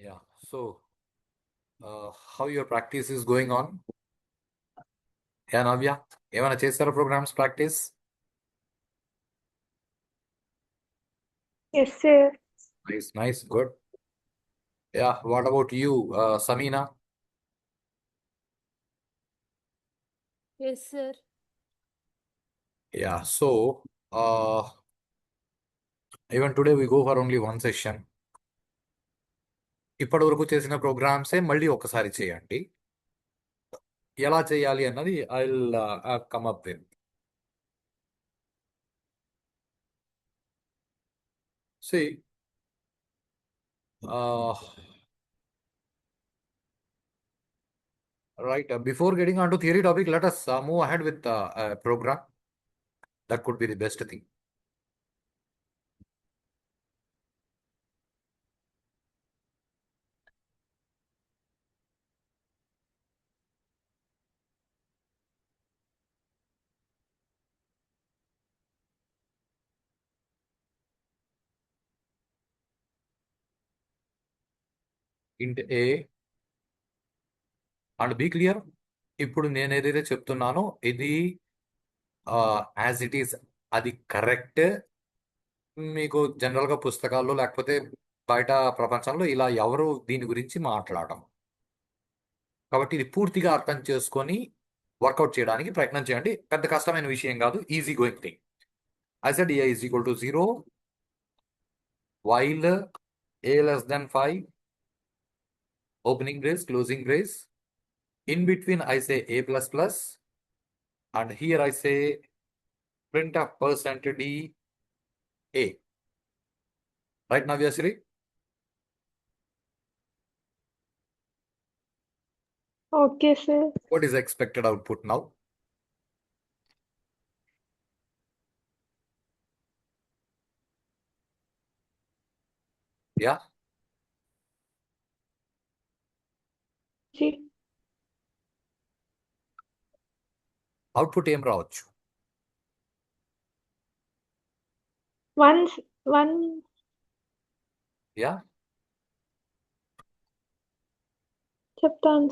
Yeah. So, how your practice is going on? Yeah, Navya. ఏమైనా చేస్తారా programs practice? Yes, sir. Nice, nice, good. Yeah. What about you, Samina? Yes, sir. Yeah. So, even today we go for only one session. ఇప్పటి వరకు చేసిన ప్రోగ్రామ్సే మళ్ళీ ఒకసారి చేయండి. ఎలా చేయాలి అన్నది I will come up with. See, right. Before getting on to theory topic, let us move ahead with a program. That could be the best thing. Int A and B clear. ఇప్పుడు నేను ఏదైతే చెప్తున్నానో ఇది as it is అది correct. మీకు జనరల్గా పుస్తకాల్లో లేకపోతే బయట ప్రపంచంలో ఇలా ఎవరు దీని గురించి మాట్లాడడం, కాబట్టి ఇది పూర్తిగా అర్థం చేసుకొని వర్కౌట్ చేయడానికి ప్రయత్నం చేయండి. పెద్ద కష్టమైన విషయం కాదు, easy going thing. I said A is equal to 0 while A less than 5 opening brace closing brace. In between I say a plus plus, and here I say print of %d a. Right, Navyasri? Okay, sir. What is the expected output now? Yeah, See, output ఏం రావచ్చు? one Yeah, చెప్తాను.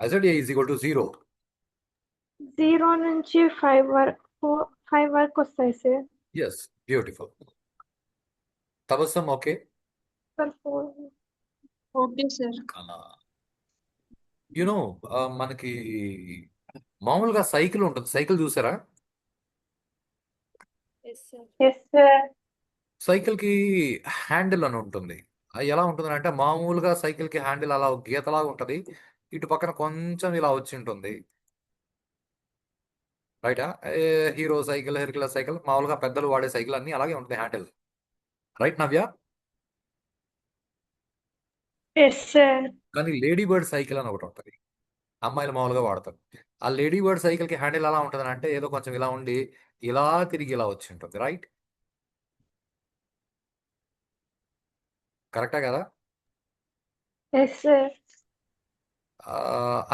I said a is equal to 0. 0 నుంచి 5 వరకు వస్తాయి, sir. Yes, beautiful. Tabassum, okay? Okay, sir. You know, మనకి మామూలుగా cycle ఉంటుంది. Cycle చూసారా? Yes, sir. Yes, sir. Cycle కి హ్యాండిల్ అని ఉంటుంది. అది ఎలా ఉంటుంది అంటే మామూలుగా సైకిల్ కి హ్యాండిల్ అలా ఒక గీతలాగా ఉంటది. ఇటు పక్కన కొంచెం ఇలా వచ్చి ఉంటుంది. రైటా? హీరో సైకిల్, హెర్క్యులస్ సైకిల్, మామూలుగా పెద్దలు వాడే సైకిల్ అన్ని అలాగే ఉంటుంది handle. Right Navya? Yes, sir. కానీ లేడీ బర్డ్ సైకిల్ అని ఒకటి ఉంటుంది. అమ్మాయిలు మామూలుగా వాడతారు. ఆ లేడీ బర్డ్ సైకిల్ కి హ్యాండిల్ ఎలా ఉంటుంది అంటే ఏదో కొంచెం ఇలా ఉండి ఇలా తిరిగి ఇలా వచ్చి ఉంటుంది. రైట్? కరెక్టా కదా? Yes, sir.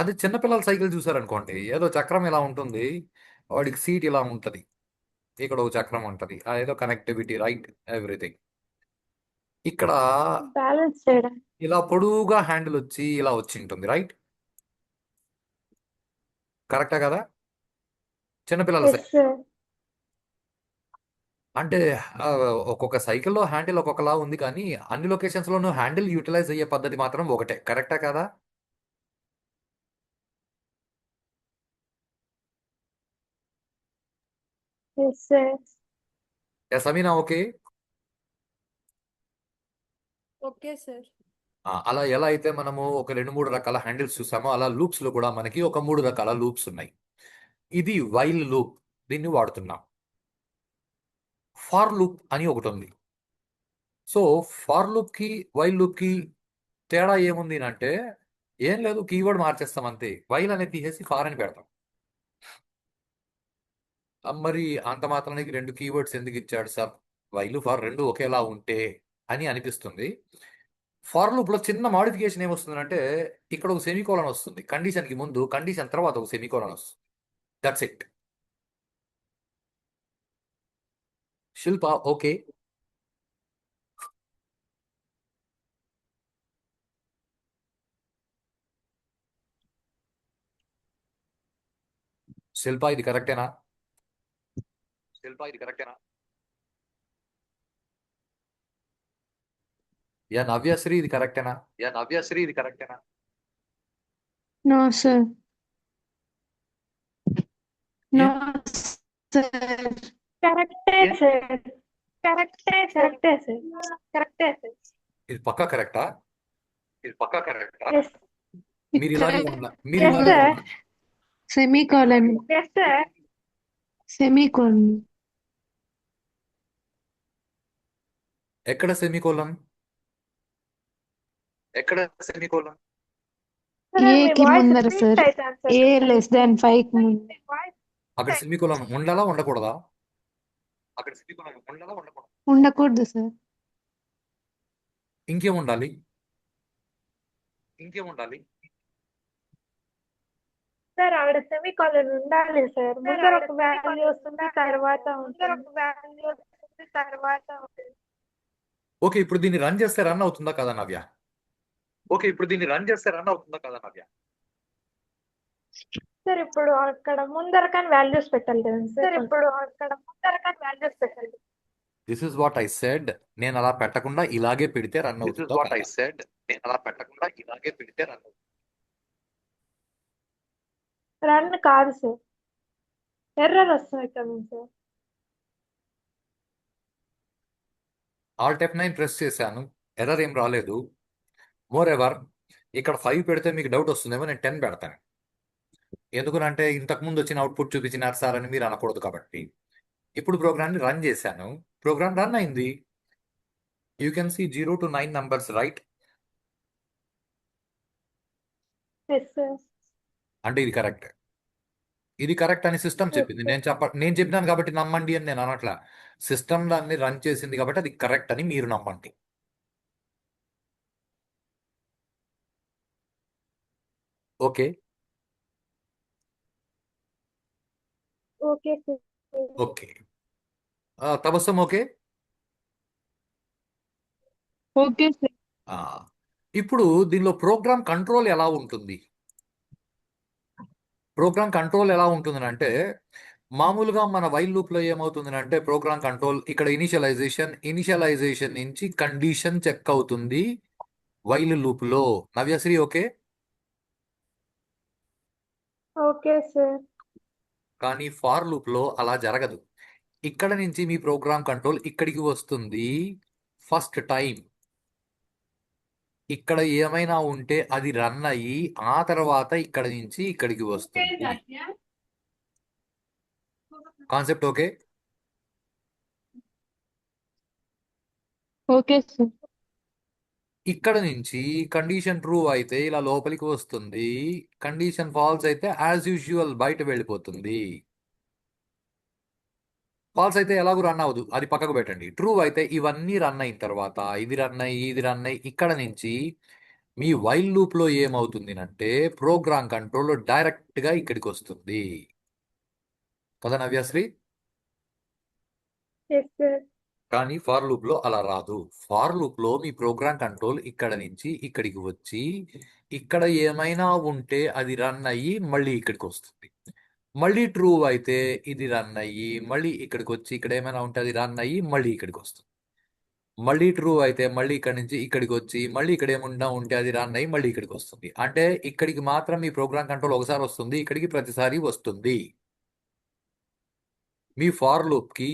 అది చిన్నపిల్లల సైకిల్ చూసారనుకోండి, ఏదో చక్రం ఇలా ఉంటుంది, వాడికి సీట్ ఇలా ఉంటుంది, ఇక్కడ ఒక చక్రం ఉంటుంది, ఏదో కనెక్టివిటీ, రైట్, ఎవ్రీథింగ్. ఇక్కడ బ్యాలెన్స్ చేయడం. ఇలా పొడువుగా హ్యాండిల్ వచ్చి ఇలా వచ్చి ఉంటుంది. రైట్? కరెక్టా కదా? చిన్నపిల్లల ఎస్, సైకిల్ సార్. అంటే ఒక్కొక్క సైకిల్లో హ్యాండిల్ ఒక్కొక్కలా ఉంది, కానీ అన్ని లొకేషన్స్ లోనూ హ్యాండిల్ యూటిలైజ్ అయ్యే పద్ధతి మాత్రం ఒకటే. కరెక్టా కదా? Yes, sir. Sameena, okay? Okay, sir. అలా ఎలా అయితే మనము ఒక 2-3 రకాల హ్యాండిల్స్ చూసామో అలా లూప్స్ లో కూడా మనకి ఒక 3 రకాల లూప్స్ ఉన్నాయి. ఇది వైల్ లూప్, దీన్ని వాడుతున్నాం. ఫార్ లూప్ అని ఒకటి ఉంది. సో ఫార్ లూప్ కి వైల్ లూప్ కి తేడా ఏముంది అంటే ఏం లేదు, కీవర్డ్ మార్చేస్తాం అంతే. వైల్ అనేది తీసేసి ఫార్ అని పెడతాం. మరి అంత మాత్రానికి 2 కీవర్డ్స్ ఎందుకు ఇచ్చాడు సార్? వైల్ ఫార్ రెండు ఒకేలా ఉంటే అని అనిపిస్తుంది. ఫార్ లూప్ లో చిన్న మాడిఫికేషన్ ఏమొస్తుందంటే ఇక్కడ ఒక సెమీకోలన్ వస్తుంది. కండిషన్ కి ముందు, కండిషన్ తర్వాత ఒక సెమీకోలన్ వస్తుంది. That's it. Shilpa, okay? Shilpa ఇది కరెక్టేనా? యా నవ్యశ్రీ ఇది కరెక్టేనా? No, sir. ఏ No, sir. కరెక్టే సార్. కరెక్టే సార్. కరెక్టే సార్. ఇది పక్కా కరెక్టా? ఎస్ మీరు ఇలాగే మీరు ఎస్ ఇలాగే sir. Semicolon. Yes sir. Semicolon. ఎక్కడ సెమికోలన్? సార్ A మీ కి వాయిస్ ముందర రిపీట్ సార్. అవుతాను సార్. A less than 5 కి ముందు. అక్కడ సెమికోలన్ ఉండాలా ఉండకూడదా? ఉండకూడదు సార్. ఇంకేం ఉండాలి? సార్ ఆవిడ సెమీకాలన్ ఉండాలి సార్. ముందర ఒక వాల్యూ వస్తుంది, తర్వాత ఉంటుంది. ఓకే, ఇప్పుడు దీన్ని రన్ చేస్తే రన్ అవుతుందా కదా నవ్య? సార్ ఇప్పుడు అక్కడ ముందర కానీ వాల్యూస్ పెట్టాలి కదా sir. This is what I said. నేను అలా పెట్టకుండా ఇలాగే పెడితే రన్ అవుతుందా కదా? రన్ కాదు సార్. ఎర్రర్ వస్తుంది కదా సార్. ఆల్ట్ F9 ప్రెస్ చేశాను, ఎర్రర్ ఏం రాలేదు. మోర్ ఎవర్ ఇక్కడ 5 పెడితే మీకు డౌట్ వస్తుందేమో, నేను 10 పెడతాను. ఎందుకంటే ఇంతకు ముందు వచ్చిన అవుట్పుట్ చూపించినారు సార్ అని మీరు అనకూడదు కాబట్టి. ఇప్పుడు ప్రోగ్రామ్ని రన్ చేశాను, ప్రోగ్రామ్ రన్ అయింది. You can see 0 to 9 numbers right. Yes sir. అంటే ఇది కరెక్ట్ అని సిస్టమ్ చెప్పింది. నేను చెప్పినాను కాబట్టి నమ్మండి అని నేను అనట్లా. సిస్టమ్ దాన్ని రన్ చేసింది కాబట్టి అది కరెక్ట్ అని మీరు నమ్మండి. Okay okay sir. Okay Tabassum okay. Okay sir. ఆ, ఇప్పుడు దీనిలో ప్రోగ్రామ్ కంట్రోల్ ఎలా ఉంటుంది? అంటే మామూలుగా మన వైల్ లూప్ లో ఏమవుతుంది ప్రోగ్రామ్ కంట్రోల్ ఇక్కడ ఇనిషియలైజేషన్ నుంచి కండిషన్ చెక్ అవుతుంది వైల్ లూప్ లో. నవ్యశ్రీ ఓకే. Okay sir. కానీ ఫార్ లూప్ లో అలా జరగదు. ఇక్కడ నుంచి మీ ప్రోగ్రామ్ కంట్రోల్ ఇక్కడికి వస్తుంది ఫస్ట్ టైం. ఇక్కడ ఏమైనా ఉంటే అది రన్ అయ్యి ఆ తర్వాత ఇక్కడ నుంచి ఇక్కడికి వస్తుంది. Concept okay. Okay sir. ఇక్కడ నుంచి కండిషన్ ట్రూ అయితే ఇలా లోపలికి వస్తుంది, కండిషన్ ఫాల్స్ అయితే యాజ్ యూజువల్ బయట వెళ్ళిపోతుంది. ఫాల్స్ అయితే ఎలాగూ రన్ అవ్వదు, అది పక్కకు పెట్టండి. ట్రూ అయితే ఇవన్నీ రన్ అయిన తర్వాత ఇది రన్ అయ్యి ఇక్కడ నుంచి మీ వైల్ లూప్ లో ఏమవుతుంది అంటే ప్రోగ్రామ్ కంట్రోల్ డైరెక్ట్ గా ఇక్కడికి వస్తుంది కదా నవ్యశ్రీ? Yes sir. కానీ ఫార్ లూప్ లో అలా రాదు. ఫార్ లూప్ లో మీ ప్రోగ్రామ్ కంట్రోల్ ఇక్కడ నుంచి ఇక్కడికి వచ్చి ఇక్కడ ఏమైనా ఉంటే అది రన్ అయ్యి మళ్ళీ ఇక్కడికి వస్తుంది. మళ్ళీ ట్రూ అయితే ఇది రన్ అయ్యి మళ్ళీ ఇక్కడికి వచ్చి ఇక్కడ ఏమైనా ఉంటే అది రన్ అయ్యి మళ్ళీ ఇక్కడికి వస్తుంది. మళ్ళీ ట్రూ అయితే మళ్ళీ ఇక్కడ నుంచి ఇక్కడికి వచ్చి మళ్ళీ ఇక్కడ ఏమన్నా ఉంటే అది రన్ అయ్యి మళ్ళీ ఇక్కడికి వస్తుంది. అంటే ఇక్కడికి మాత్రం మీ ప్రోగ్రామ్ కంట్రోల్ ఒకసారి వస్తుంది, ఇక్కడికి ప్రతిసారి వస్తుంది. మీ ఫార్ లూప్ కి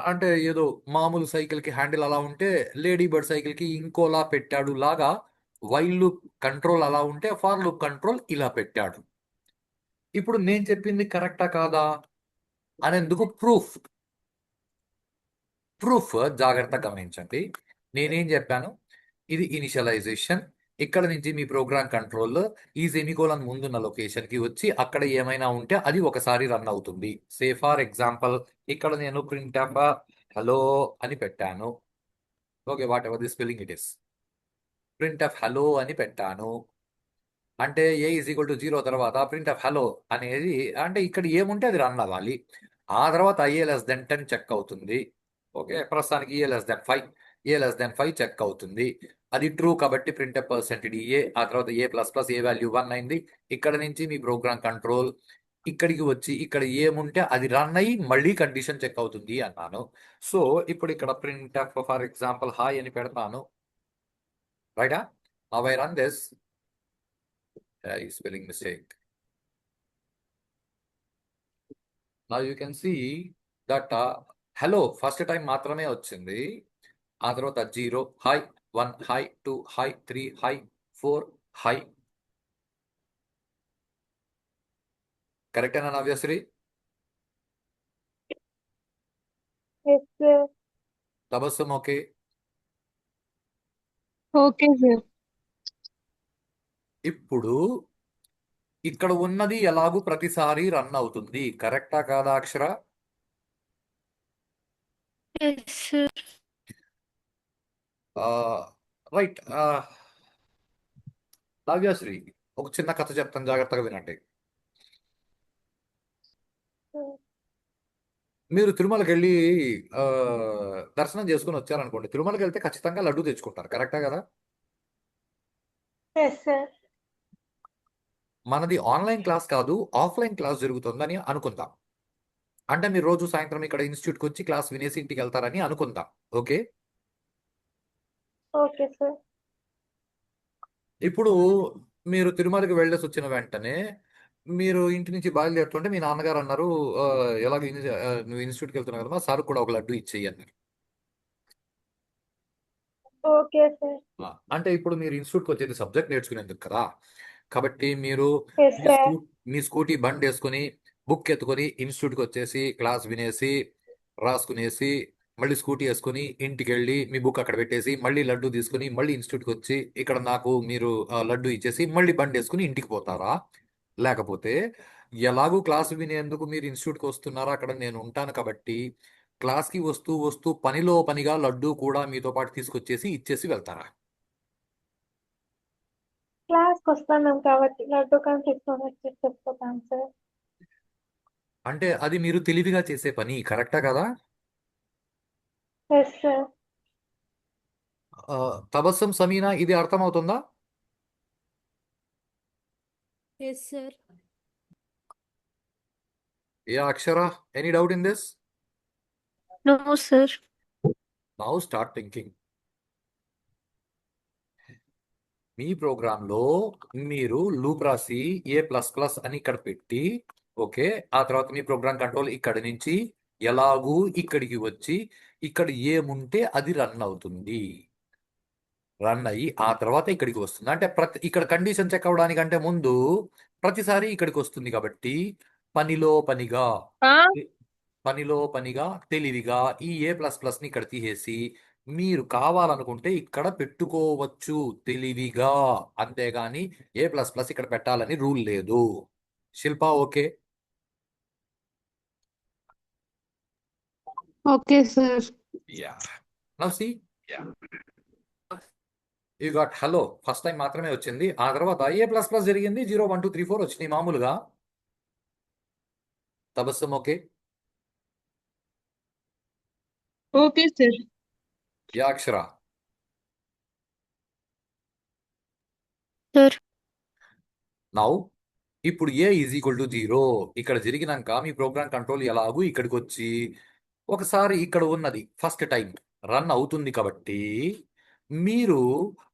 అంటే ఏదో మామూలు సైకిల్ కి హ్యాండిల్ అలా ఉంటే లేడీ బర్డ్ సైకిల్ కి ఇంకోలా పెట్టాడు లాగా వైల్ లూప్ కంట్రోల్ అలా ఉంటే ఫార్ లూప్ కంట్రోల్ ఇలా పెట్టాడు. ఇప్పుడు నేను చెప్పింది కరెక్టా కాదా అనేందుకు ప్రూఫ్ జాగ్రత్తగా గమనించండి. నేనేం చెప్పాను, ఇది ఇనిషియలైజేషన్. ఇక్కడ నుంచి మీ ప్రోగ్రామ్ కంట్రోల్ ఈ సెమికోలన్ ముందున్న లొకేషన్ కి వచ్చి అక్కడ ఏమైనా ఉంటే అది ఒకసారి రన్ అవుతుంది. సే ఫార్ ఎగ్జాంపుల్ ఇక్కడ నేను ప్రింట్ ఆఫ్ హలో అని పెట్టాను. Okay, what ever the spelling it is. Print of hello అని పెట్టాను అంటే ఏ ఈజ్ ఈక్వల్ టు 0 తర్వాత ప్రింట్ ఆఫ్ హలో అనేది అంటే ఇక్కడ ఏముంటే అది రన్ అవ్వాలి. ఆ తర్వాత ఏ లెస్ దెన్ 10 చెక్ అవుతుంది. ఓకే, ప్రస్తుతానికి ఏ లెస్ దెన్ 5 చెక్ అవుతుంది. అది ట్రూ కాబట్టి ప్రింట్ %a, ఆ తర్వాత a++ ఏ వాల్యూ 1 అయింది. ఇక్కడ నుంచి మీ ప్రోగ్రామ్ కంట్రోల్ ఇక్కడికి వచ్చి ఇక్కడ ఏముంటే అది రన్ అయ్యి మళ్ళీ కండిషన్ చెక్ అవుతుంది అన్నాను. సో ఇప్పుడు ఇక్కడ ప్రింట్ ఫర్ ఎగ్జాంపుల్ హాయ్ అని పెడతాను, రైటా? Now I run this, spelling mistake. Now you can see that hello first time మాత్రమే వచ్చింది. ఆ తర్వాత 0 hi, 1 hi, 2 hi, 3 hi, 4 hi. కరెక్టేనా Navyasri? Yes sir. Tabassum okay? Okay sir. ఇప్పుడు ఇక్కడ ఉన్నది ఎలాగూ ప్రతిసారి రన్ అవుతుంది, కరెక్టా కాదా Akshara? Yes sir. Right. Navyasri ఒక చిన్న కథ చెప్తాను, జాగ్రత్తగా వినండి. మీరు తిరుమలకి వెళ్ళి ఆ, దర్శనం చేసుకుని వచ్చారనుకోండి, తిరుమలకి వెళ్తే ఖచ్చితంగా లడ్డు తెచ్చుకుంటారు, కరెక్టా కదా? Yes sir. మనది ఆన్లైన్ క్లాస్ కాదు, ఆఫ్లైన్ క్లాస్ జరుగుతుందని అనుకుందాం. అంటే మీరు రోజు సాయంత్రం ఇక్కడ ఇన్స్టిట్యూట్కి వచ్చి క్లాస్ వినేసి ఇంటికి వెళ్తారని అనుకుందాం. Okay, okay sir. ఇప్పుడు మీరు తిరుమలకి వెళ్ళేసి వచ్చిన వెంటనే మీరు ఇంటి నుంచి బయలుదేరుతుంటే మీ నాన్నగారు అన్నారు, ఎలాగ నువ్వు ఇన్స్టిట్యూట్కి వెళ్తున్నావు కదా, సార్ కూడా ఒక లడ్డు ఇచ్చేయి అన్నారు. Okay sir. అంటే ఇప్పుడు మీరు ఇన్స్టిట్యూట్కి వచ్చేది సబ్జెక్ట్ నేర్చుకునేందుకు కదా, కాబట్టి మీరు ఎస్ మీ సార్. మీ స్కూటీ బండి వేసుకొని బుక్ ఎత్తుకొని ఇన్స్టిట్యూట్కి వచ్చేసి క్లాస్ వినేసి రాసుకునేసి మళ్ళీ స్కూటీ వేసుకొని ఇంటికి వెళ్ళి మీ బుక్ అక్కడ పెట్టేసి మళ్ళీ లడ్డు తీసుకుని మళ్ళీ ఇన్స్టిట్యూట్కి వచ్చి ఇక్కడ నాకు మీరు లడ్డు ఇచ్చేసి మళ్ళీ బండి వేసుకుని ఇంటికి పోతారా? లేకపోతే ఎలాగూ క్లాస్ వినేందుకు మీరు ఇన్స్టిట్యూట్కి వస్తున్నారా, అక్కడ నేను ఉంటాను కాబట్టి క్లాస్కి వస్తూ వస్తూ పనిలో పనిగా లడ్డు కూడా మీతో పాటు తీసుకొచ్చేసి ఇచ్చేసి వెళ్తారా? క్లాస్కి వస్తున్నాం కాబట్టి లడ్డు కానీ తీసుకొని వచ్చి చెప్పుతాం సార్. అంటే అది మీరు తెలివిగా చేసే పని, కరెక్టా కదా? Yes sir. తబస్సం సమీనా ఇది అర్థమవుతుందా? Yes sir. ఏ Akshara, any doubt in this? No sir. Now start thinking. మీ ప్రోగ్రాంలో మీరు లూప్ రాసి A++ అని ఇక్కడ పెట్టి, ఓకే, ఆ తర్వాత మీ ప్రోగ్రామ్ కంట్రోల్ ఇక్కడి నుంచి ఎలాగూ ఇక్కడికి వచ్చి ఇక్కడ ఏముంటే అది రన్ అవుతుంది. రన్ అయ్యి ఆ తర్వాత ఇక్కడికి వస్తుంది. అంటే ఇక్కడ కండిషన్ చెక్ అవడానికంటే ముందు ప్రతిసారి ఇక్కడికి వస్తుంది కాబట్టి పనిలో పనిగా పనిలో పనిగా తెలివిగా ఈ A++ని ఇక్కడ తీసేసి మీరు కావాలనుకుంటే ఇక్కడ పెట్టుకోవచ్చు తెలివిగా, అంతేగాని A++ ఇక్కడ పెట్టాలని రూల్ లేదు. Shilpa okay? Okay sir. Yeah. Now see, you got hello first time మాత్రమే వచ్చింది, ఆ తర్వాత A++ జరిగింది, 0 1 2 3 4 వచ్చినాయి మామూలుగా. తబస్సం ఓకే? Okay sir. యా అక్షర? సార్. నౌ ఇప్పుడు A=0 ఇక్కడ జరిగినాక మీ ప్రోగ్రామ్ కంట్రోల్ ఎలాగూ ఇక్కడికి వచ్చి ఒకసారి ఇక్కడ ఉన్నది ఫస్ట్ టైం రన్ అవుతుంది కాబట్టి మీరు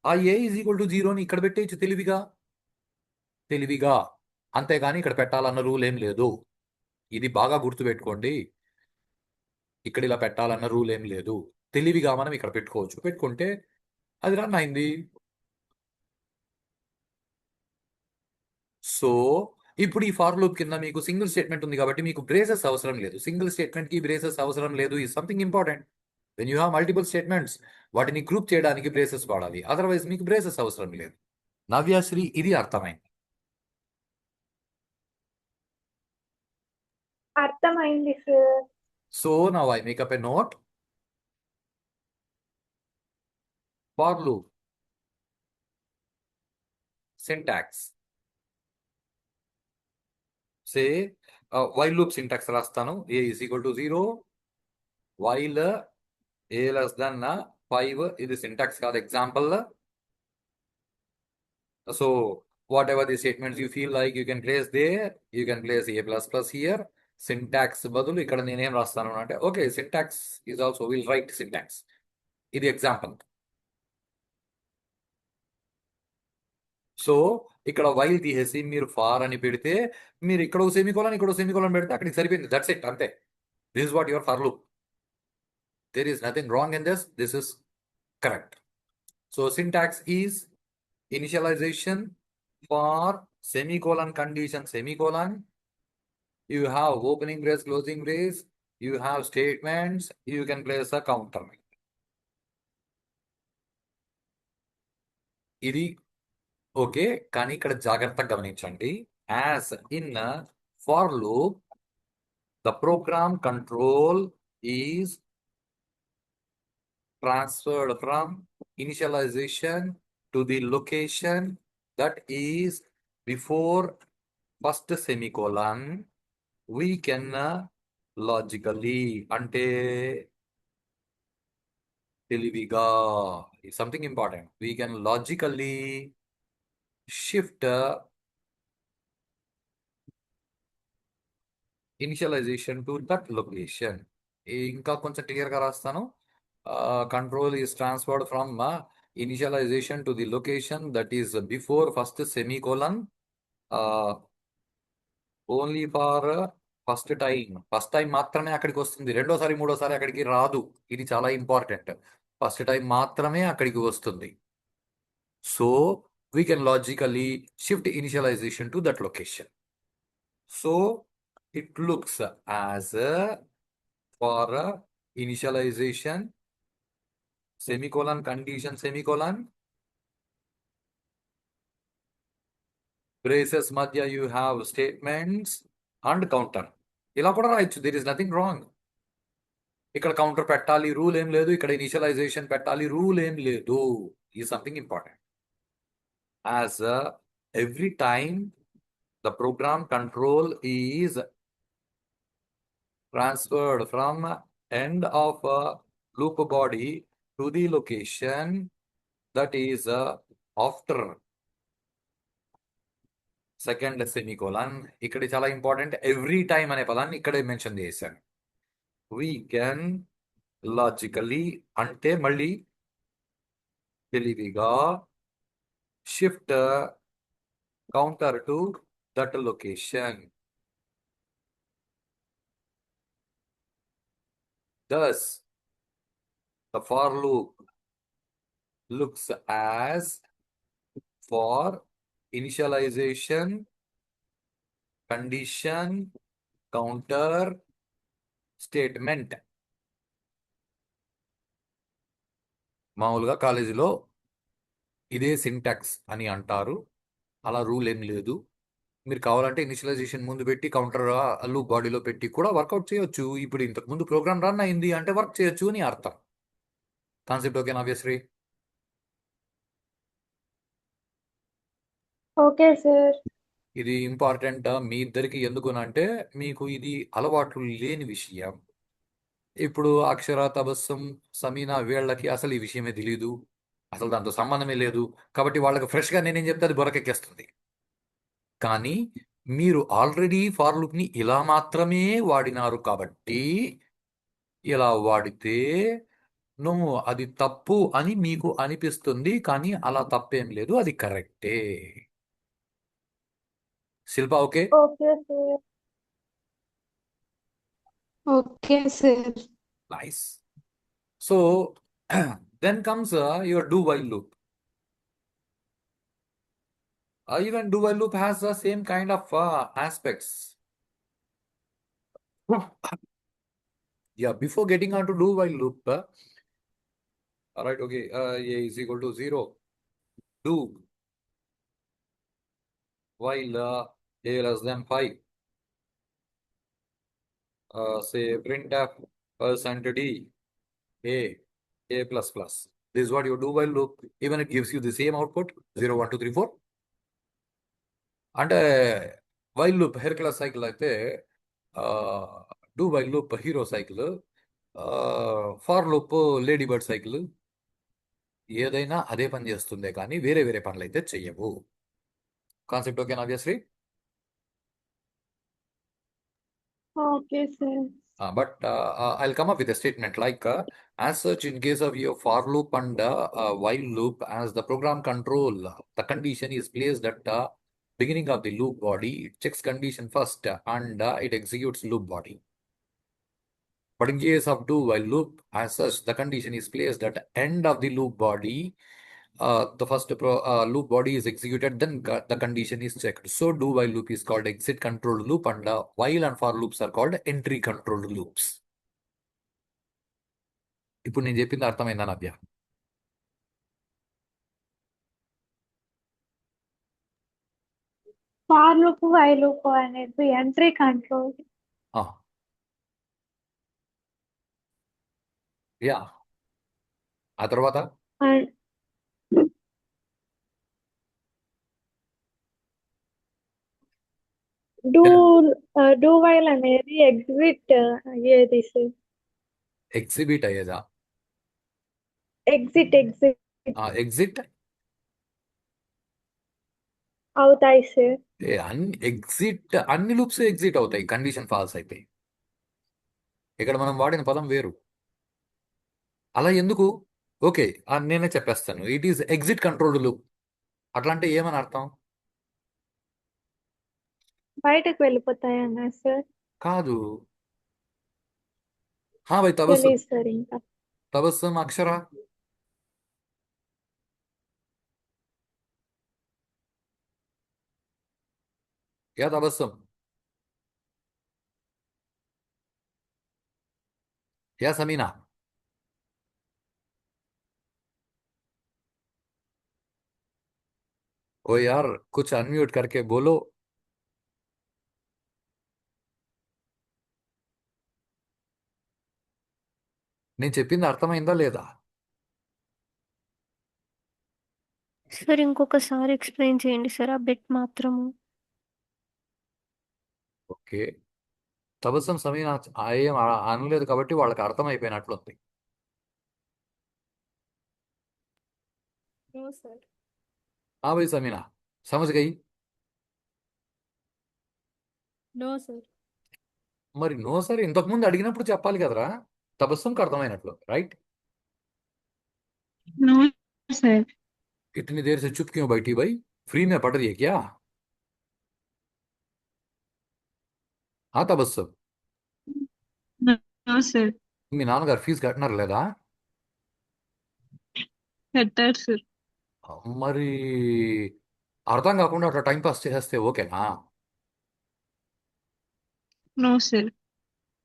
ఆ A=0ని ఇక్కడ పెట్టేయచ్చు తెలివిగా, తెలివిగా, అంతేగాని ఇక్కడ పెట్టాలన్న రూల్ ఏం లేదు. ఇది బాగా గుర్తుపెట్టుకోండి, ఇక్కడ ఇలా పెట్టాలన్న రూల్ ఏం లేదు. తెలివిగా మనం ఇక్కడ పెట్టుకోవచ్చు, పెట్టుకుంటే అది రన్ అయింది. సో ఇప్పుడు ఈ ఫార్ లూప్ కింద మీకు సింగిల్ స్టేట్మెంట్ ఉంది కాబట్టి మీకు బ్రేసెస్ అవసరం లేదు. సింగిల్ స్టేట్మెంట్ కి బ్రేసెస్ అవసరం లేదు ఈ something important. When you have multiple statements వాటిని గ్రూప్ చేయడానికి బ్రేసెస్ వాడాలి, అదర్వైజ్ మీకు బ్రేసెస్ అవసరం లేదు. నవ్యాశ్రీ ఇది అర్థమైంది? అర్థమైంది sir. So now I make up a note. For loop syntax say while loop syntax రాస్తాను. A=0 వైల్ A<5 ఇది సింటాక్స్ కాదు, example. So whatever the statements you feel like you can place there, you can place a plus plus here. Syntax బదులు ఇక్కడ నేనేం రాస్తాను అంటే okay syntax is also will write syntax. ఇది ఎగ్జాంపుల్. సో ఇక్కడ while తీసేసి మీరు ఫార్ అని పెడితే మీరు ఇక్కడ సెమికోలన్ ఇక్కడ సెమికోలన్ పెడితే అక్కడికి సరిపోయింది. దట్స్ ఇట్, అంతే. This is what your for loop. There is nothing wrong in this. This is correct. So syntax is initialization for semicolon condition semicolon. You have opening brace, closing brace, you have statements, you can place a counter. ఇది okay, కానీ ఇక్కడ జాగ్రత్తగా గమనించండి. As in for loop the program control is transferred from initialization to the location that is before first semicolon. We can logically ante తెలివిగా something important. We can logically shift initialization to that location. ఇంకా కొంచెం క్లియర్గా రాస్తాను. Control is transferred from initialization to the location that is before first semicolon. Only for first time మాత్రమే అక్కడికి వస్తుంది. రెండోసారి మూడోసారి అక్కడికి రాదు. ఇది చాలా ఇంపార్టెంట్. ఫస్ట్ టైం మాత్రమే అక్కడికి వస్తుంది. So we can logically shift initialization to that location. So it looks as for initialization semicolon condition semicolon braces మధ్య you have statements and counter. ఇలా కూడా రాయొచ్చు. There is nothing wrong. ఇక్కడ counter పెట్టాలి rule ఏం లేదు. ఇక్కడ ఇనిషియలైజేషన్ పెట్టాలి రూల్ ఏం లేదు. ఈ something important. As every time the program control is transferred from end of loop body to the location that is after second semicolon. ఇక్కడ చాలా ఇంపార్టెంట్. ఎవ్రీ టైమ్ అనే పదాన్ని ఇక్కడే మెన్షన్ చేశాను. వీ కెన్ లాజికలీ అంటే మళ్ళీ తెలివిగా shift counter to that location. Thus, the for loop looks as for initialization, condition, counter, statement. మామూలుగా కాలేజీలో ఇదే సింటాక్స్ అని అంటారు. అలా రూల్ ఏం లేదు. మీరు కావాలంటే ఇనిషియలైజేషన్ ముందు పెట్టి కౌంటర్ లూప్ బాడీలో పెట్టి కూడా వర్కౌట్ చేయొచ్చు. ఇప్పుడు ఇంతకు ముందు ప్రోగ్రామ్ రన్ అయింది అంటే వర్క్ చేయొచ్చు అని అర్థం. కాన్సెప్ట్ ఓకేనా ఆబ్వియస్లీ? Okay sir. ఇది ఇంపార్టెంట్ మీ ఇద్దరికి. ఎందుకునంటే మీకు ఇది అలవాట్లు లేని విషయం. ఇప్పుడు అక్షర, తబస్సం, సమీనా వీళ్ళకి అసలు ఈ విషయమే తెలీదు. అసలు దాంతో సంబంధమే లేదు. కాబట్టి వాళ్ళకి ఫ్రెష్గా నేనేం చెప్తే అది బొరకెక్కేస్తుంది. కానీ మీరు ఆల్రెడీ ఫార్ లూప్ని ఇలా మాత్రమే వాడినారు కాబట్టి ఇలా వాడితే నువ్వు అది తప్పు అని మీకు అనిపిస్తుంది. కానీ అలా తప్పేం లేదు, అది కరెక్టే. Shilpa okay? Okay sir. Okay, sir. Nice. So then comes your do while loop. Even do while loop has the same kind of aspects. Yeah, before getting on to do while loop, all right, okay, a is equal to 0. Do while a less than 5. Say printf %d a plus plus. This is what you do while loop. Even it gives you the same output 0, 1, 2, 3, 4. అంటే while loop Hercules cycle అయితే do while loop Hero cycle, for loop Lady bird cycle. ఏదైనా అదే పని చేస్తుందే కానీ వేరే వేరే పనులు అయితే చెయ్యవు. కాన్సెప్ట్ ఓకేనా obviously. Okay sir. But I'll come up with a statement like, as such, in case of your for loop and while loop, as the program control, the condition is placed at the beginning of the loop body. It checks condition first and it executes loop body. But in case of do while loop, as such, the condition is placed at the end of the loop body. The first loop body is executed, then the condition is checked. So do while loop is called exit controlled loop, and while and for loops are called entry controlled loops. ఇప్పుడు నేను చెప్పింది అర్థమైందా నవ్య? For loop why loop అనేది entry control. Yeah, ఆ తర్వాత and do do while అనేది exit అయ్యేది sir. Exhibit అయ్యేదా? Exit exit అవుతాయి సార్. ఎగ్జిట్ అన్ని లూప్స్ ఎగ్జిట్ అవుతాయి కండిషన్ ఫాల్స్ అయితే. ఇక్కడ మనం వాడిన పదం వేరు. అలా ఎందుకు? ఓకే, నేనే చెప్పేస్తాను. It is exit controlled loop. అట్లా అంటే ఏమని అర్థం? బయటకు వెళ్ళిపోతాయి అన్నా సార్. కాదు. భాయ్ తబస్సుమ్, తెలియదు సార్ ఇంకా. తబస్సుమ్ అక్షర, యా తబస్సుమ్, యా సమీనా. ओ यार कुछ अनम्यूट करके बोलो. నేను చెప్పింది అర్థమైందా లేదా? సార్ ఇంకొకసారి ఎక్స్ప్లెయిన్ చేయండి సార్, ఆ బిట్ మాత్రము. ఓకే, తబస్సం సమీనా ఏం అనలేదు కాబట్టి వాళ్ళకి అర్థమైపోయినట్లుంది. No sir. భాయ్ సమీనా సమझ गई? No sir. మరి నో సరే ఇంతకుముందు అడిగినప్పుడు చెప్పాలి కదరా, తబస్సంకి అర్థమైనట్లు, రైట్? No sir. इतनी देर से चुप क्यों बैठी भाई? फ्री में पढ़ रही है क्या? हाँ తబస్సం, नो सर. మీ నాన్నగారు ఫీజు కట్టినారు లేదా? कट्टर सर. మరి అర్థం కాకుండా అట్లా టైం పాస్ చేసేస్తే ఓకేనా? No sir.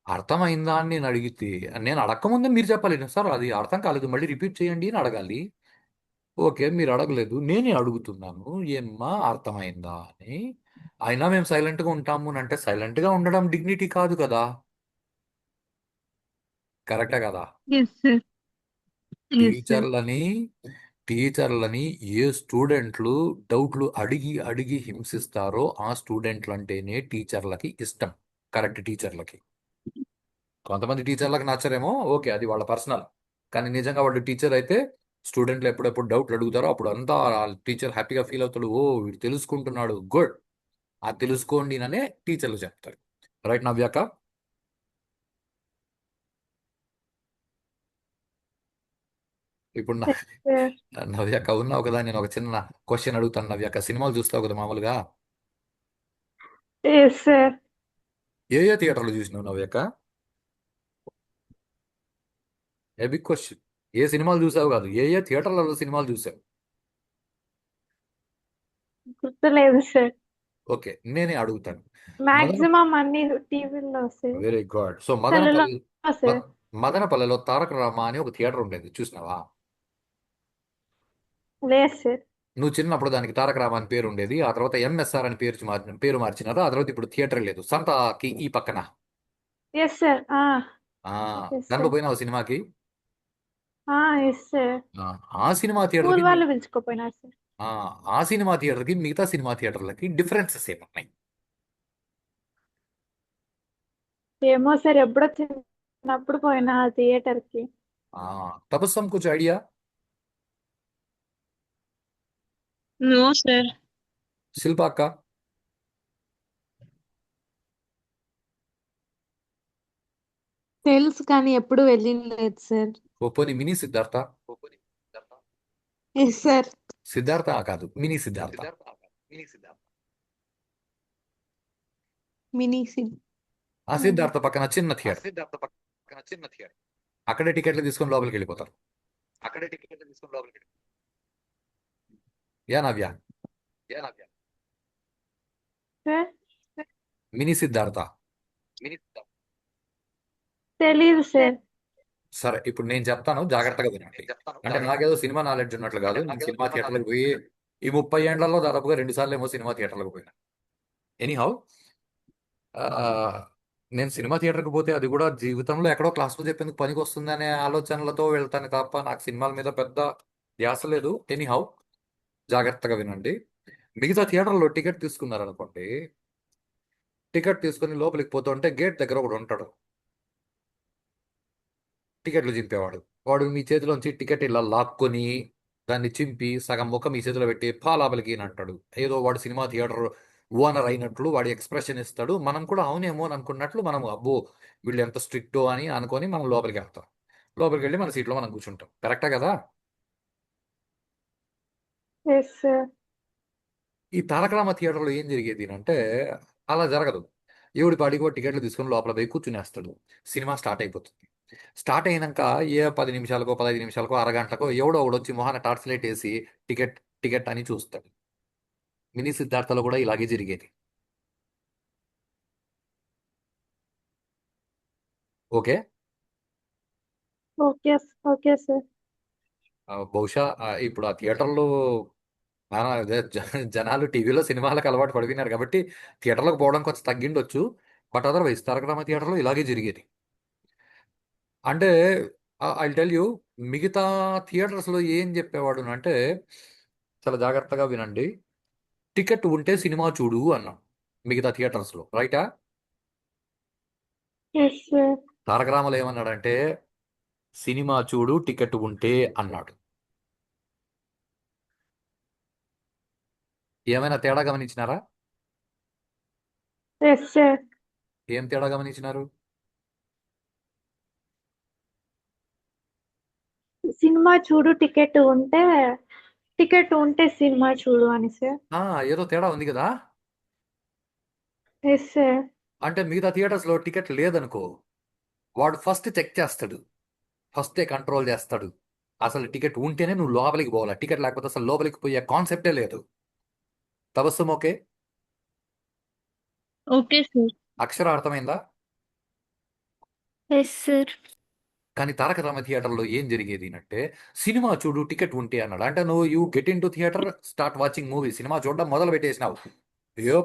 అర్థమైందా అని నేను అడిగితే, నేను అడగకముందే మీరు చెప్పాలి సార్ అది అర్థం కాలేదు మళ్ళీ రిపీట్ చేయండి అని అడగాలి. ఓకే, మీరు అడగలేదు, నేనే అడుగుతున్నాను ఏమ్మా అర్థమైందా అని. అయినా మేము సైలెంట్గా ఉంటాము అని అంటే సైలెంట్గా ఉండడం డిగ్నిటీ కాదు కదా, కరెక్టే కదా? Yes sir. Yes sir. టీచర్లని టీచర్లని ఏ స్టూడెంట్లు డౌట్లు అడిగి అడిగి హింసిస్తారో ఆ స్టూడెంట్లు అంటేనే టీచర్లకి ఇష్టం. కరెక్ట్ టీచర్లకి. కొంతమంది టీచర్లకు నచ్చరేమో, ఓకే అది వాళ్ళ పర్సనల్. కానీ నిజంగా వాళ్ళు టీచర్ అయితే స్టూడెంట్లు ఎప్పుడెప్పుడు డౌట్లు అడుగుతారో అప్పుడు అంతా టీచర్ హ్యాపీగా ఫీల్ అవుతాడు. ఓ వీడు తెలుసుకుంటున్నాడు, గుడ్, ఆ తెలుసుకోండి అనే టీచర్లు చెప్తారు. రైట్ నవ్యాక? ఇప్పుడు సార్. నవ్యాక ఉన్నావు కదా, నేను ఒక చిన్న క్వశ్చన్ అడుగుతాను. నవ్యాక సినిమాలు చూస్తావు కదా మామూలుగా, ఎస్ సార్. ఏ ఏ థియేటర్లు చూసినావు నవ్యాక? A big question. ఏ సినిమాలు చూసావు కాదు, ఏ ఏ థియేటర్లలో సినిమాలు చూసావు? గుర్తులేదు సార్. ఓకే, నేనే అడుగుతాను. మాక్సిమం అన్ని టీవీలో సార్. Very good. సో సెల్లులో సార్. మదనపల్లిలో తారక రామ అని ఒక థియేటర్ ఉండేది, చూసినావా? లేదు సార్. నువ్వు చిన్నప్పుడు దానికి తారక రామ అని పేరు ఉండేది, ఆ తర్వాత ఎంఎస్ఆర్ అని పేరు మార్చినారు, ఆ తర్వాత ఇప్పుడు థియేటర్ లేదు, సంతకి ఈ పక్కన. Yes sir. ఎస్ దాంట్లో సార్. పోయినావు సినిమాకి? Yes sir. ఆ, ఆ సినిమా స్కూల్ థియేటర్కి వాళ్ళు పిలుచుకోపోయినారు సార్. ఆ సినిమా థియేటర్కి మిగతా సినిమా థియేటర్లకి డిఫరెన్సెస్ ఏమున్నాయి? ఏమో సార్, ఎప్పుడో చిన్నప్పుడు పోయినా థియేటర్ కి. తపస్సం కుछ ఐడియా? No sir. శిల్ప అక్క. తెలుసు కానీ ఎప్పుడు వెళ్ళింది సార్. పోనీ mini Siddhartha. Yes sir. Siddhartha కాదు, మినీ సిద్ధార్థ. మినీ సిడ్ ఆ సిద్ధార్థ పక్కన చిన్న థియేటర్. అక్కడే టికెట్లు తీసుకొని లోపలికి వెళ్ళిపోతారు. Yeah Navya. Sir mini Siddhartha. తెలీదు సార్. సరే, ఇప్పుడు నేను చెప్తాను, జాగ్రత్తగా వినండి. అంటే నాకేదో సినిమా నాలెడ్జ్ ఉన్నట్లు కాదు, నేను సినిమా థియేటర్లకు పోయి ఈ 30 ఏండ్లలో దాదాపుగా 2 సార్లు ఏమో సినిమా థియేటర్లకు పోయినా. ఎనీహౌ, నేను సినిమా థియేటర్కి పోతే అది కూడా జీవితంలో ఎక్కడో క్లాసులో చెప్పేందుకు పనికి వస్తుంది అనే ఆలోచనలతో వెళ్తాను తప్ప నాకు సినిమాల మీద పెద్ద ధ్యాస లేదు. ఎనీహౌ, జాగ్రత్తగా వినండి. మిగతా థియేటర్లో టికెట్ తీసుకున్నారనుకోండి, టికెట్ తీసుకుని లోపలికి పోతుంటే గేట్ దగ్గర ఒకడు ఉంటాడు, టికెట్లు చింపేవాడు. వాడు మీ చేతిలోంచి టికెట్ ఇలా లాక్కొని దాన్ని చింపి సగం ముఖం మీ చేతిలో పెట్టి లోపలికి అని అంటాడు. ఏదో వాడు సినిమా థియేటర్ ఓనర్ అయినట్లు వాడి ఎక్స్ప్రెషన్ ఇస్తాడు. మనం కూడా అవునేమో అని అనుకున్నట్లు మనం అబ్బో వీళ్ళు ఎంత స్ట్రిక్టో అని అనుకొని మనం లోపలికి వెళ్తాం. లోపలికి వెళ్ళి మన సీట్లో మనం కూర్చుంటాం. కరెక్టా కదా? Yes sir. ఈ తారక రామ థియేటర్లో ఏం జరిగేది అంటే అలా జరగదు. ఎవడి పాడికి టికెట్లు తీసుకొని లోపల పోయి కూర్చునేస్తాడు. సినిమా స్టార్ట్ అయిపోతుంది. స్టార్ట్ అయినాక ఏ 10 నిమిషాలకో 15 నిమిషాలకో అరగంటకో ఎవడో ఒకడు వచ్చి మొహాన టార్చ్ లైట్ వేసి టికెట్ టికెట్ అని చూస్తాడు. మినీ సిద్ధార్థలో కూడా ఇలాగే జరిగేది. ఓకే. Okay okay sir. బహుశా ఇప్పుడు ఆ థియేటర్లో అదే జనాలు టీవీలో సినిమాలకు అలవాటు పడిపోయినారు కాబట్టి థియేటర్లకు పోవడం కొంచెం తగ్గిండొచ్చు. బట్ అదర్వైజ్ తారక రామ థియేటర్లో ఇలాగే జరిగేది. అంటే ఐ టెల్ యూ, మిగతా థియేటర్స్లో ఏం చెప్పేవాడు అంటే చాలా జాగ్రత్తగా వినండి. టికెట్ ఉంటే సినిమా చూడు అన్నాం మిగతా థియేటర్స్లో, రైటా? Yes sir. తారక రామలో ఏమన్నాడంటే సినిమా చూడు టికెట్ ఉంటే అన్నాడు. ఏమైనా తేడా గమనించినారా? Yes sir. ఏం తేడా గమనించినారు? సినిమా చూడు టికెట్ ఉంటే సినిమా చూడు అని సార్. ఏదో తేడా ఉంది కదా. Yes sir. అంటే మిగతా థియేటర్స్లో టికెట్ లేదనుకో, వాడు ఫస్ట్ చెక్ చేస్తాడు, ఫస్టే కంట్రోల్ చేస్తాడు. అసలు టికెట్ ఉంటేనే నువ్వు లోపలికి పోవాలి, టికెట్ లేకపోతే అసలు లోపలికి పోయే కాన్సెప్టే లేదు. Tabassum okay? Okay sir. Akshara అర్థమైందా? Yes sir. కానీ తారక రామ థియేటర్లో ఏం జరిగేది అంటే సినిమా చూడు టికెట్ ఉంటే అన్నాడు. అంటే నువ్వు you get in to theatre, start watching movie, cinema చూడడం మొదలు పెట్టేసినావు.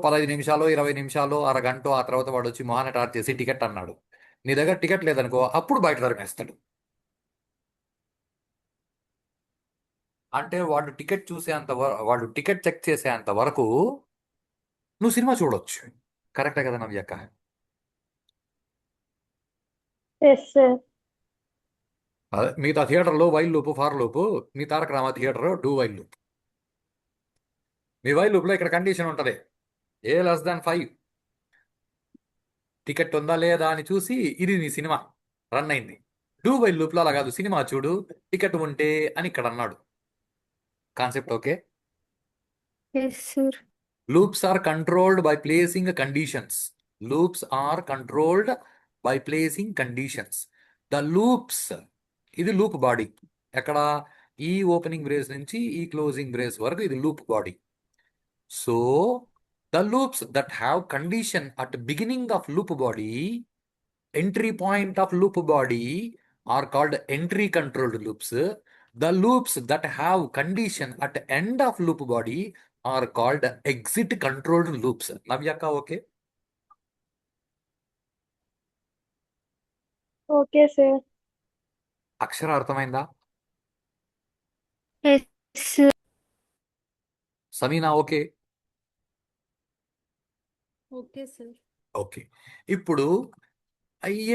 15 నిమిషాలు 20 నిమిషాలు అరగంట ఆ తర్వాత వాడు వచ్చి మొహాన టార్చ్ చేసి టికెట్ అన్నాడు. నీ దగ్గర టికెట్ లేదనుకో, అప్పుడు బయట తరిమేస్తాడు. అంటే వాడు టికెట్ చెక్ చేసేంత వరకు నువ్వు సినిమా చూడొచ్చు. కరెక్టే కదా నవ్యక్క? Yes sir. మిగతా థియేటర్లో వైల్ లూపు ఫార్ లూపు, మీ Taraka Rama theatre do while loop. మీ వైల్ లూప్లో ఇక్కడ కండిషన్ ఉంటుంది, A <5 టికెట్ ఉందా లేదా అని చూసి ఇది నీ సినిమా రన్ అయింది. డూ వైల్ లూప్లో అలా కాదు, సినిమా చూడు టికెట్ ఉంటే అని ఇక్కడ అన్నాడు. Concept okay? Yes sir. Loops are controlled by placing conditions. Loops are controlled by placing conditions. The loops, ఇది లూప్ బాడీ. ఎక్కడ? ఈ ఓపెనింగ్ బ్రేస్ నుంచి ఈ క్లోజింగ్ బ్రేస్ వరకు ఇది loop body. So the loops that have condition at beginning of loop body, entry point of loop body are called entry controlled loops. The loops that have condition at end of loop body are called exit controlled loops. నవ్యక్క okay? Okay sir. Akshara అర్థమైందా? Yes sir. Sameena okay? Okay sir. Okay. ఇప్పుడు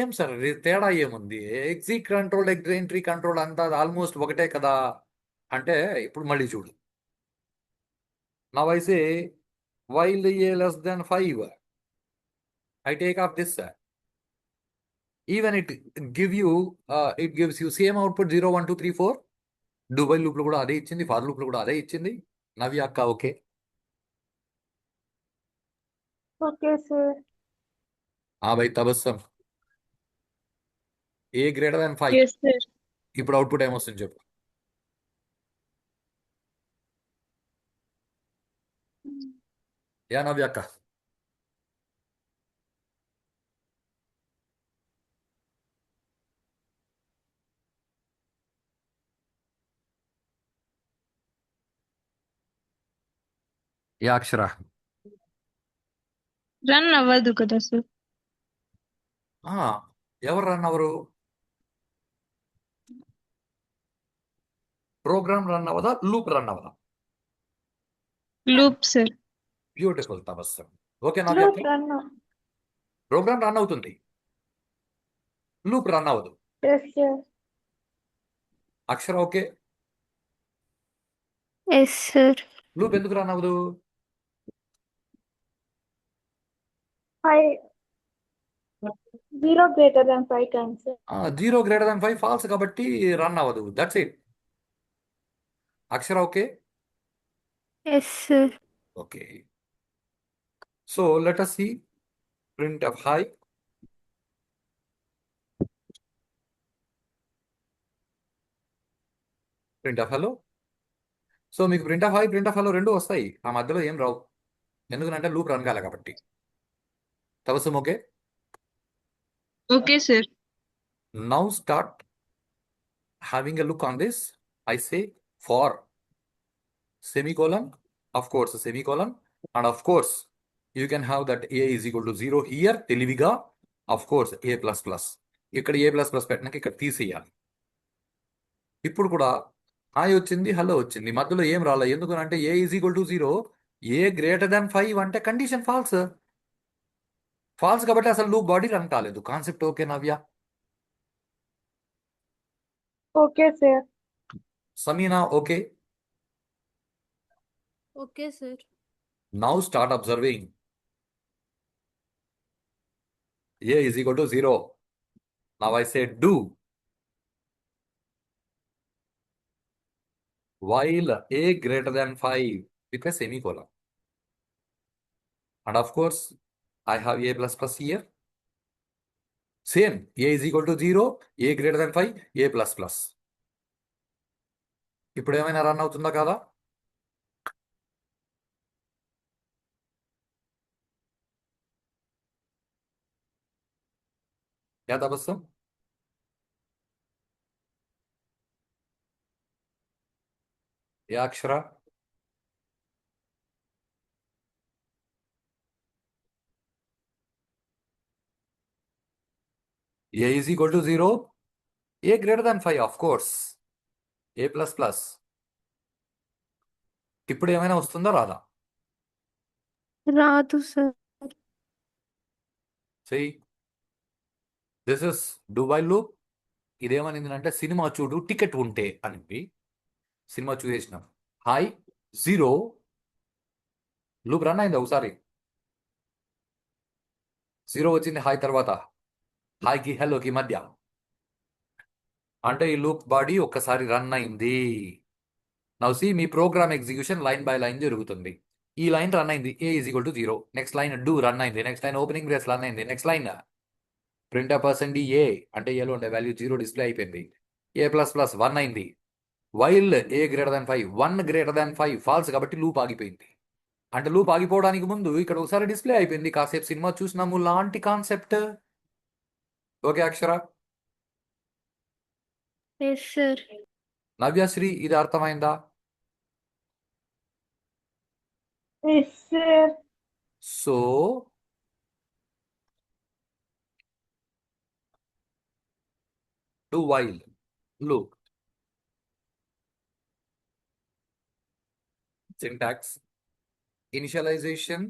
ఏం sir తేడా ఏముంది? Exit control entry control అంతా almost ఒకటే కదా అంటే ఇప్పుడు మళ్ళీ చూడు. నా వయసే while a less than 5, I take off this. Even it gives you same output 0 1 2 3 4. డుబై loop లో కూడా అదే ఇచ్చింది, ఫర్ లూప్ లో కూడా అదే ఇచ్చింది. నవ్య అక్క okay. Okay sir. Bye Tabassum a greater than 5. Yes sir. ఇప్పుడు అవుట్పుట్ ఏమొస్తుంది చెప్పు. యా నవ్య అక్క. యా అక్షర. రన్ అవ్వదు కదా సార్. ఆ, ఎవరు రన్ అవరు? ప్రోగ్రామ్ రన్ అవ్వదా, లూప్ రన్ అవ్వదా? Loop sir. Beautiful Tabassum. Okay Navya loop అక్క. రన్. ప్రోగ్రామ్ రన్ అవుతుంది, లూప్ రన్ అవ్వదు. Yes sir. Akshara okay. Yes sir. Loop ఎందుకు రన్ అవ్వదు? 5 0 greater than 5 times sir. 0 greater than 5 false కాబట్టి రన్ అవ్వదు. That's it. Akshara okay. Yes sir. Okay. So let us see printf hi. printf hello. సో మీకు printf hi, printf hello రెండు వస్తాయి, ఆ మధ్యలో ఏం రావు. ఎందుకంటే లూప్ రన్ కాలే కాబట్టి. Tabassum okay. Okay sir. Now start having a look on this. I say for semicolon, of course semicolon, and of course you can have that a is equal to 0 here తెలివిగా. of course a plus plus, ఇక్కడ a plus plus పెట్టినాక ఇక్కడ తీసేయాలి. ఇప్పుడు కూడా hi వచ్చింది, hello వచ్చింది, మధ్యలో ఏం రాలే. ఎందుకనంటే a is equal to 0, a greater than 5 అంటే కండిషన్ ఫాల్స్. ఫాల్స్ కాబట్టి అసలు లూప్ బాడీ రన్ కాలేదు. Concept okay Navya? Okay sir. Sameena okay. Okay sir. Now start observing. a is equal to 0. Now I say do while a greater than 5 with a semicolon. And of course, I have a plus plus here. Same, a is equal to 0, a greater than 5, a plus plus. ఇప్పుడు ఏమైనా run అవుతుందా కదా? Yeah Tabassum. Yeah Akshara. a is equal to 0, a greater than 5, of course, a plus plus. ఇప్పుడు ఏమైనా వస్తుందా రాదా? రాదు sir. See, this is do while loop. ఇదేమనింది అంటే సినిమా చూడు టికెట్ ఉంటే అనింది. సినిమా చూసేసినాం. హాయ్ 0 లూప్ రన్ అయింది ఒకసారి. 0 వచ్చింది హాయ్ తర్వాత, హాయ్కి హలోకి మధ్య. అంటే ఈ లూప్ బాడీ ఒక్కసారి రన్ అయింది. నౌ సి మీ program execution line by line జరుగుతుంది. ఈ లైన్ రన్ అయింది, A is equal to 0. Next line do run అయింది. Next line opening brace run అయింది. Next line print percent A అంటే ఏలో ఉండే వాల్యూ 0 డిస్ప్లే అయిపోయింది. ఏ ప్లస్ ప్లస్ 1 అయింది. While A greater than 5, 1 greater than 5 false కాబట్టి loop ఆగిపోయింది. అంటే లూప్ ఆగిపోవడానికి ముందు ఇక్కడ ఒకసారి డిస్ప్లే అయిపోయింది, కాసేపు సినిమా చూసినాము లాంటి concept. Okay Akshara. Yes sir. Navyasri ఇది అర్థమైందా? Yes sir. So do while loop. Syntax initialization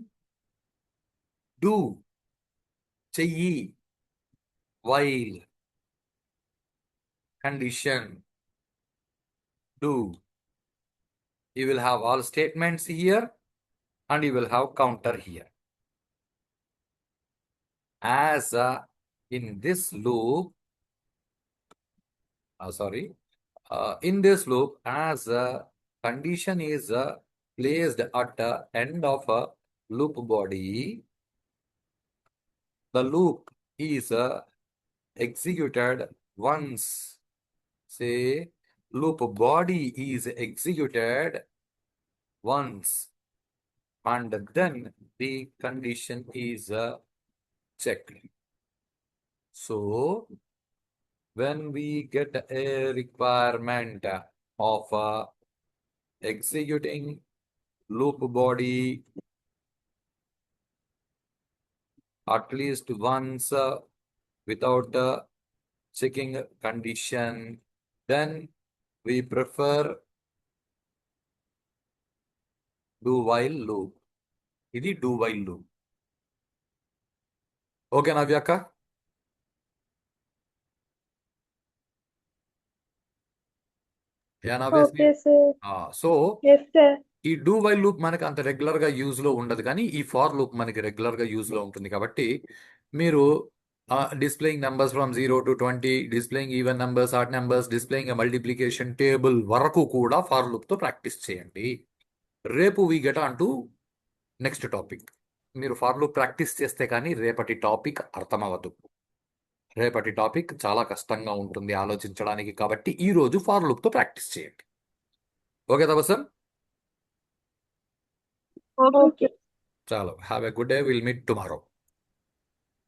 do చెయ్యి, while condition do. You will have all statements here. and you will have counter here. As in this loop, in this loop, as condition is placed at the end of a loop body, the loop is executed once. Say, loop body is executed once, and then the condition is checked. So, when we get a requirement of executing loop body at least once without checking condition, then we prefer do while loop. ఇది do while loop. Okay నవ్యాక? Yeah, obviously. Okay sir. So yes sir. ఈ do while loop మనకి అంత regular గా use లో ఉండదు, కానీ ఈ ఫార్ లూప్ మనకి రెగ్యులర్ గా యూజ్ లో ఉంటుంది. కాబట్టి మీరు displaying numbers from 0 to 20, displaying even numbers, odd numbers, displaying multiplication table వరకు కూడా ఫార్ లూప్ తో ప్రాక్టీస్ చేయండి. రేపు we get on to next topic. మీరు ఫార్ లూప్ ప్రాక్టీస్ చేస్తే కానీ రేపటి టాపిక్ అర్థమవ్వదు. రేపటి టాపిక్ చాలా కష్టంగా ఉంటుంది ఆలోచించడానికి. కాబట్టి ఈ రోజు ఫార్ లూప్ తో ప్రాక్టీస్ చేయండి. Okay Tabassum? Okay. Okay. Chalo, have a good day. We'll meet tomorrow.